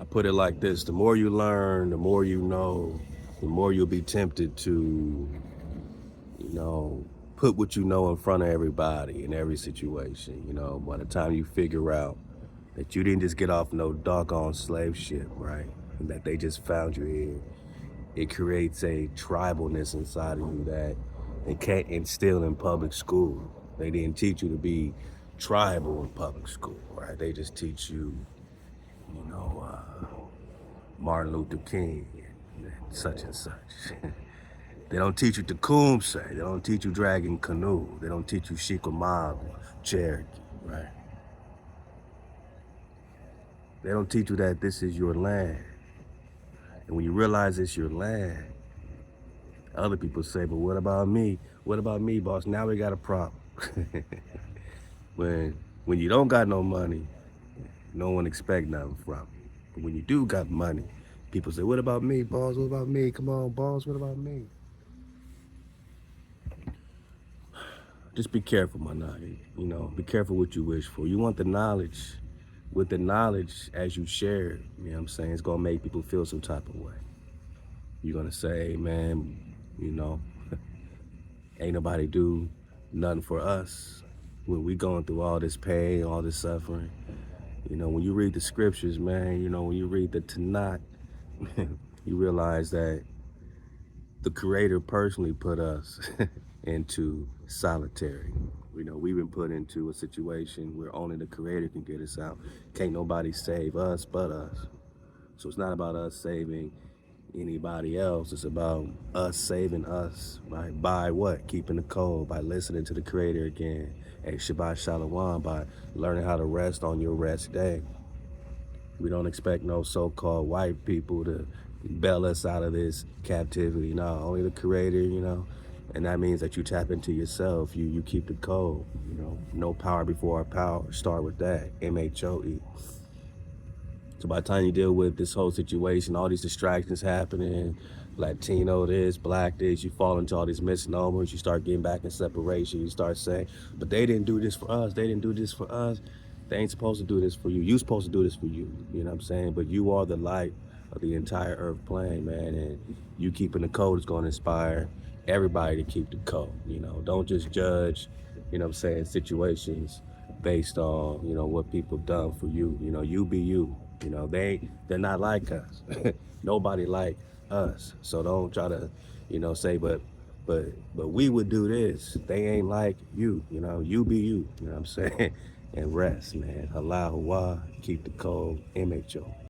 I put it like this: the more you learn, the more you know, the more you'll be tempted to, put what you know in front of everybody in every situation. By the time you figure out that you didn't just get off no doggone slave ship, right? And that they just found you here, it creates a tribalness inside of you that they can't instill in public school. They didn't teach you to be tribal in public school, right? They just teach you, you know, uh, Martin Luther King and such and such. They don't teach you Tecumseh. They don't teach you Dragon Canoe. They don't teach you Chickamauga, Cherokee, right? They don't teach you that this is your land. And when you realize it's your land, other people say, but what about me? What about me, boss? Now we got a problem. when you don't got no money, no one expect nothing from you. But when you do got money, people say, what about me, boss? What about me? Come on, boss, what about me? Just be careful, my nigga. Be careful what you wish for. You want the knowledge. With the knowledge, as you share it, you know what I'm saying, it's gonna make people feel some type of way. You're gonna say, man, ain't nobody do nothing for us when we going through all this pain, all this suffering. When you read the scriptures, man, when you read the Tanakh, you realize that the Creator personally put us into solitary. We've been put into a situation where only the Creator can get us out. Can't nobody save us but us. So it's not about us saving anybody else. It's about us saving us, right? By what? Keeping the code, by listening to the Creator again. Hey, Shabbat Shalawam, by learning how to rest on your rest day. We don't expect no so-called white people to bail us out of this captivity. No, only the Creator, and that means that you tap into yourself. You keep the code, no power before our power. Start with that, MHOE. So by the time you deal with this whole situation, all these distractions happening, Latino this, black this, you fall into all these misnomers, you start getting back in separation, you start saying, but they didn't do this for us, they didn't do this for us, they ain't supposed to do this for you, you supposed to do this for you, you know what I'm saying? But you are the light of the entire earth plane, man, and you keeping the code is gonna inspire everybody to keep the code, don't just judge, situations based on, what people done for you, you be you. They're not like us. Nobody like us. So don't try to, say, but we would do this. They ain't like you, you be you, you know what I'm saying? And rest, man. HALAL, HAWAH, keep the code, MHO.